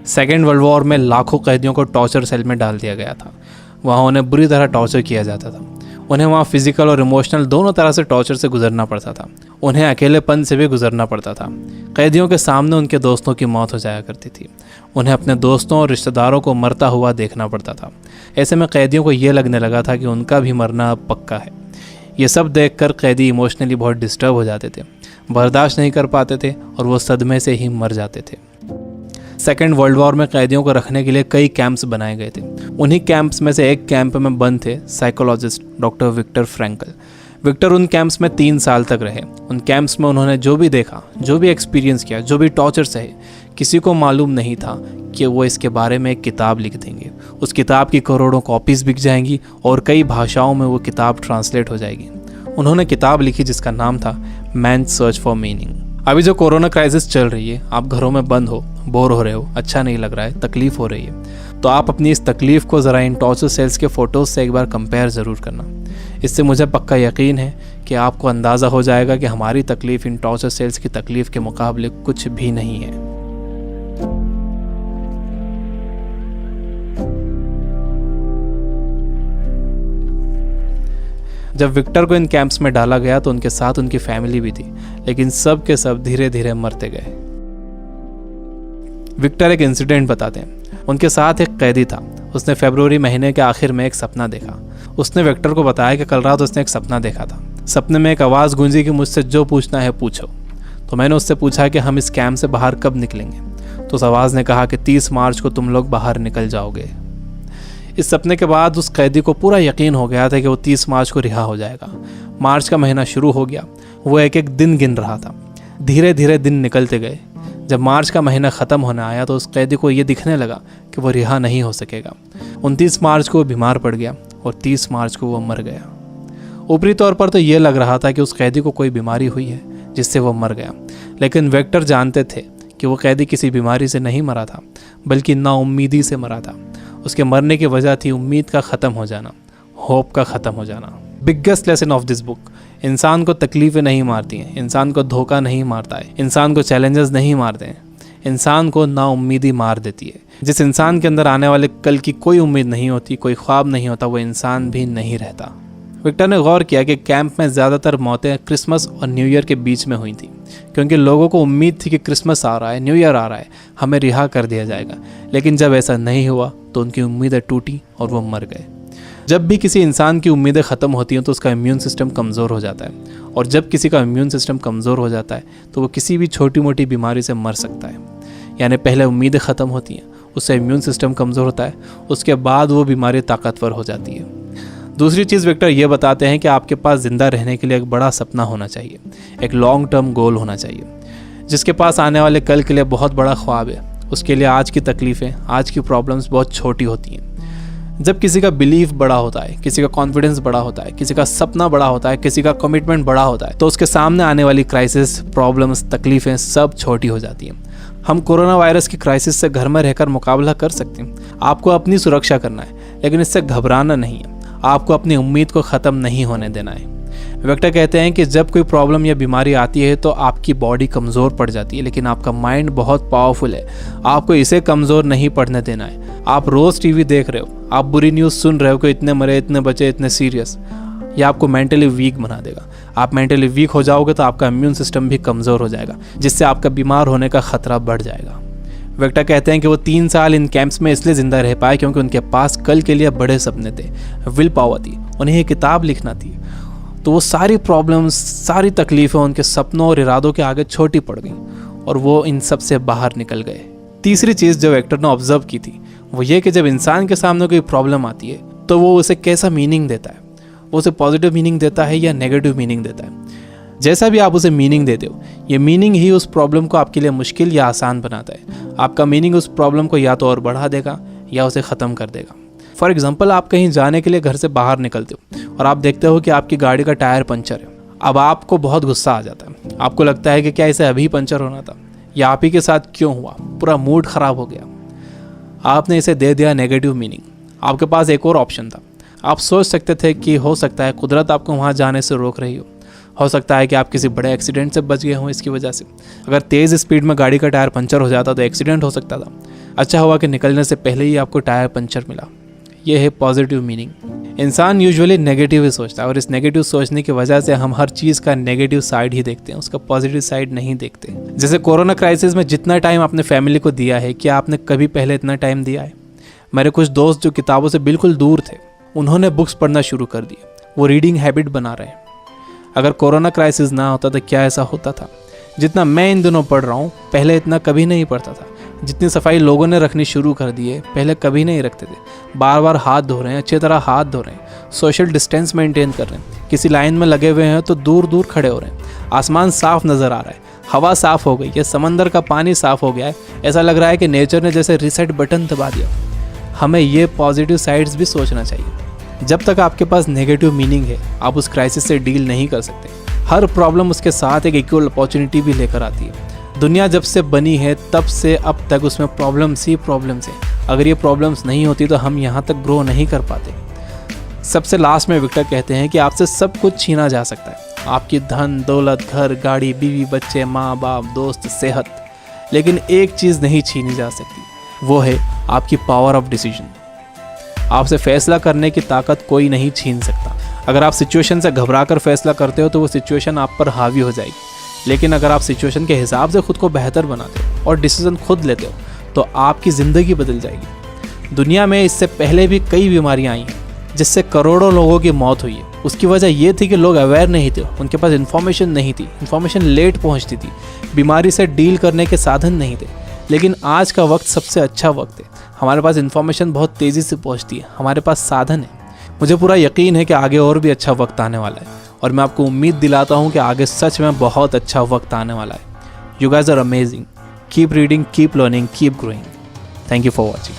Second world war में लाखों कैदियों को टॉर्चर सेल में डाल दिया गया था। वहाँ उन्हें बुरी तरह टॉर्चर किया जाता था। उन्हें वहाँ फिजिकल और इमोशनल दोनों तरह से टॉर्चर से गुजरना पड़ता था। उन्हें अकेलेपन से भी गुजरना पड़ता था। कैदियों के सामने उनके दोस्तों की मौत हो जाया करती थी। उन्हें अपने दोस्तों और रिश्तेदारों को मरता हुआ देखना पड़ता था। ऐसे में कैदियों को ये लगने लगा था कि उनका भी मरना अब पक्का है। ये सब देखकर कैदी इमोशनली बहुत डिस्टर्ब हो जाते थे, बर्दाश्त नहीं कर पाते थे और वो सदमे से ही मर जाते थे। सेकेंड वर्ल्ड वॉर में कैदियों को रखने के लिए कई कैंप्स बनाए गए थे। उन्हीं कैंप्स में से एक कैंप में बंद थे psychologist doctor Victor Frankl. Victor उन कैंप्स में 3 साल तक रहे। उन कैंप्स में उन्होंने जो भी देखा, जो भी एक्सपीरियंस किया, जो भी टॉर्चर सहे, किसी को मालूम नहीं था कि वो इसके बारे में एक किताब लिख देंगे। उस किताब की करोड़ों कॉपीज़ बिक जाएंगी और कई भाषाओं में वो किताब ट्रांसलेट हो जाएगी। उन्होंने किताब लिखी जिसका नाम था मैन सर्च फॉर मीनिंग। अभी जो कोरोना क्राइसिस चल रही है, आप घरों में बंद हो, बोर हो रहे हो, अच्छा नहीं लग रहा है, तकलीफ हो रही है, तो आप अपनी इस तकलीफ को ज़रा इन टॉर्चर सेल्स के फ़ोटोज़ से एक बार कंपेयर ज़रूर करना। इससे मुझे पक्का यकीन है कि आपको अंदाज़ा हो जाएगा कि हमारी तकलीफ़ इन टॉर्चर सेल्स की तकलीफ़ के मुकाबले कुछ भी नहीं है। जब विक्टर को इन कैंप्स में डाला गया तो उनके साथ उनकी फैमिली भी थी, लेकिन सब के सब धीरे धीरे मरते गए। विक्टर एक इंसिडेंट बताते हैं। उनके साथ एक कैदी था। उसने फरवरी महीने के आखिर में एक सपना देखा। उसने विक्टर को बताया कि कल रात उसने एक सपना देखा था। सपने में एक आवाज़ गूंजी कि मुझसे जो पूछना है पूछो। तो मैंने उससे पूछा कि हम इस कैंप से बाहर कब निकलेंगे। तो उस आवाज़ ने कहा कि 30 मार्च को तुम लोग बाहर निकल जाओगे। इस सपने के बाद उस कैदी को पूरा यकीन हो गया था कि वो 30 मार्च को रिहा हो जाएगा। मार्च का महीना शुरू हो गया। वो एक एक दिन गिन रहा था। धीरे धीरे दिन निकलते गए। जब मार्च का महीना ख़त्म होने आया तो उस कैदी को ये दिखने लगा कि वो रिहा नहीं हो सकेगा। 29 मार्च को वो बीमार पड़ गया और 30 मार्च को वो मर गया। ऊपरी तौर पर तो ये लग रहा था कि उस कैदी को कोई बीमारी हुई है जिससे वो मर गया, लेकिन विक्टर जानते थे कि वो कैदी किसी बीमारी से नहीं मरा था, बल्कि नाउम्मीदी से मरा था। उसके मरने की वजह थी उम्मीद का ख़त्म हो जाना, होप का ख़त्म हो जाना। Biggest lesson of this book, इंसान को तकलीफ़ें नहीं मारती हैं, इंसान को धोखा नहीं मारता है, इंसान को चैलेंजेस नहीं मारते हैं, इंसान को नाउम्मीदी मार देती है। जिस इंसान के अंदर आने वाले कल की कोई उम्मीद नहीं होती, कोई ख्वाब नहीं होता, वो इंसान भी नहीं रहता। विक्टर ने गौर किया कि कैंप में ज़्यादातर मौतें क्रिसमस और न्यू ईयर के बीच में हुई थी, क्योंकि लोगों को उम्मीद थी कि क्रिसमस आ रहा है, न्यू ईयर आ रहा है, हमें रिहा कर दिया जाएगा। लेकिन जब ऐसा नहीं हुआ तो उनकी उम्मीदें टूटी और वो मर गए। जब भी किसी इंसान की उम्मीदें ख़त्म होती हैं तो उसका इम्यून सिस्टम कमज़ोर हो जाता है, और जब किसी का इम्यून सिस्टम कमज़ोर हो जाता है तो वो किसी भी छोटी मोटी बीमारी से मर सकता है। यानी पहले उम्मीदें ख़त्म होती हैं, उससे इम्यून सिस्टम कमज़ोर होता है, उसके बाद वो बीमारी ताकतवर हो जाती है। दूसरी चीज़ विक्टर ये बताते हैं कि आपके पास ज़िंदा रहने के लिए एक बड़ा सपना होना चाहिए, एक लॉन्ग टर्म गोल होना चाहिए। जिसके पास आने वाले कल के लिए बहुत बड़ा ख्वाब है, उसके लिए आज की तकलीफ़ें, आज की प्रॉब्लम्स बहुत छोटी होती हैं। जब किसी का बिलीफ बड़ा होता है, किसी का कॉन्फिडेंस बड़ा होता है, किसी का सपना बड़ा होता है, किसी का कमिटमेंट बड़ा होता है, तो उसके सामने आने वाली क्राइसिस, प्रॉब्लम्स, तकलीफ़ें सब छोटी हो जाती हैं। हम कोरोना वायरस की क्राइसिस से घर में रहकर मुकाबला कर सकते हैं। आपको अपनी सुरक्षा करना है, लेकिन इससे घबराना नहीं है। आपको अपनी उम्मीद को ख़त्म नहीं होने देना है। विक्टर कहते हैं कि जब कोई प्रॉब्लम या बीमारी आती है तो आपकी बॉडी कमज़ोर पड़ जाती है, लेकिन आपका माइंड बहुत पावरफुल है। आपको इसे कमज़ोर नहीं पड़ने देना है। आप रोज़ टीवी देख रहे हो, आप बुरी न्यूज़ सुन रहे हो कि इतने मरे, इतने बचे, इतने सीरियस, यह आपको मेंटली वीक बना देगा। आप मेंटली वीक हो जाओगे तो आपका इम्यून सिस्टम भी कमज़ोर हो जाएगा, जिससे आपका बीमार होने का ख़तरा बढ़ जाएगा। विक्टर कहते हैं कि वो 3 साल इन कैंप्स में इसलिए ज़िंदा रह पाए क्योंकि उनके पास कल के लिए बड़े सपने थे, विल पावर थी, उन्हें ये किताब लिखना थी। तो वो सारी प्रॉब्लम्स, सारी तकलीफ़ें उनके सपनों और इरादों के आगे छोटी पड़ गई और वो इन सब से बाहर निकल गए। तीसरी चीज़ जो विक्टर ने ऑब्जर्व की थी वो ये कि जब इंसान के सामने कोई प्रॉब्लम आती है तो वो उसे कैसा मीनिंग देता है। वो उसे पॉजिटिव मीनिंग देता है या नेगेटिव मीनिंग देता है। जैसा भी आप उसे मीनिंग देते हो, ये मीनिंग ही उस प्रॉब्लम को आपके लिए मुश्किल या आसान बनाता है। आपका मीनिंग उस प्रॉब्लम को या तो और बढ़ा देगा या उसे ख़त्म कर देगा। फॉर एग्जाम्पल, आप कहीं जाने के लिए घर से बाहर निकलते हो और आप देखते हो कि आपकी गाड़ी का टायर पंचर है। अब आपको बहुत गुस्सा आ जाता है। आपको लगता है कि क्या इसे अभी पंचर होना था, या आप ही के साथ क्यों हुआ, पूरा मूड ख़राब हो गया। आपने इसे दे दिया नेगेटिव मीनिंग। आपके पास एक और ऑप्शन था। आप सोच सकते थे कि हो सकता है कुदरत आपको वहाँ जाने से रोक रही हो सकता है कि आप किसी बड़े एक्सीडेंट से बच गए हों इसकी वजह से। अगर तेज़ स्पीड में गाड़ी का टायर पंचर हो जाता तो एक्सीडेंट हो सकता था। अच्छा हुआ कि निकलने से पहले ही आपको टायर पंचर मिला। ये है पॉजिटिव मीनिंग। इंसान यूजुअली नेगेटिव ही सोचता है और इस नेगेटिव सोचने की वजह से हम हर चीज़ का नेगेटिव साइड ही देखते हैं, उसका पॉजिटिव साइड नहीं देखते। जैसे कोरोना क्राइसिस में जितना टाइम आपने फैमिली को दिया है, क्या आपने कभी पहले इतना टाइम दिया है? मेरे कुछ दोस्त जो किताबों से बिल्कुल दूर थे, उन्होंने बुक्स पढ़ना शुरू कर दिए, वो रीडिंग हैबिट बना रहे हैं। अगर कोरोना क्राइसिस ना होता तो क्या ऐसा होता था? जितना मैं इन दिनों पढ़ रहा हूँ, पहले इतना कभी नहीं पढ़ता था। जितनी सफाई लोगों ने रखनी शुरू कर दी है, पहले कभी नहीं रखते थे। बार बार हाथ धो रहे हैं, अच्छी तरह हाथ धो रहे हैं, सोशल डिस्टेंस मेंटेन कर रहे हैं, किसी लाइन में लगे हुए हैं तो दूर दूर खड़े हो रहे हैं। आसमान साफ नज़र आ रहा है, हवा साफ़ हो गई है, समंदर का पानी साफ़ हो गया है। ऐसा लग रहा है कि नेचर ने जैसे रीसेट बटन दबा दिया। हमें ये पॉजिटिव साइड्स भी सोचना चाहिए। जब तक आपके पास नेगेटिव मीनिंग है, आप उस क्राइसिस से डील नहीं कर सकते। हर प्रॉब्लम उसके साथ एक इक्वल अपॉर्चुनिटी भी लेकर आती है। दुनिया जब से बनी है तब से अब तक उसमें प्रॉब्लम्स ही प्रॉब्लम्स हैं। अगर ये प्रॉब्लम्स नहीं होती तो हम यहाँ तक ग्रो नहीं कर पाते। सबसे लास्ट में विक्टर कहते हैं कि आपसे सब कुछ छीना जा सकता है, आपकी धन दौलत, घर, गाड़ी, बीवी, बच्चे, माँ बाप, दोस्त, सेहत, लेकिन एक चीज़ नहीं छीनी जा सकती, वो है आपकी पावर ऑफ डिसीजन। आपसे फैसला करने की ताकत कोई नहीं छीन सकता। अगर आप सिचुएशन से घबरा कर फैसला करते हो तो वो सिचुएशन आप पर हावी हो जाएगी, लेकिन अगर आप सिचुएशन के हिसाब से खुद को बेहतर बनाते हो और डिसीजन खुद लेते हो तो आपकी ज़िंदगी बदल जाएगी। दुनिया में इससे पहले भी कई बीमारियां आई हैं जिससे करोड़ों लोगों की मौत हुई है। उसकी वजह ये थी कि लोग अवेयर नहीं थे, उनके पास इन्फॉर्मेशन नहीं थी, इन्फॉर्मेशन लेट पहुंचती थी, बीमारी से डील करने के साधन नहीं थे। लेकिन आज का वक्त सबसे अच्छा वक्त है। हमारे पास इन्फॉर्मेशन बहुत तेज़ी से पहुंचती है, हमारे पास साधन है। मुझे पूरा यकीन है कि आगे और भी अच्छा वक्त आने वाला है और मैं आपको उम्मीद दिलाता हूँ कि आगे सच में बहुत अच्छा वक्त आने वाला है। You guys are amazing. Keep reading, keep learning, keep growing. Thank you for watching.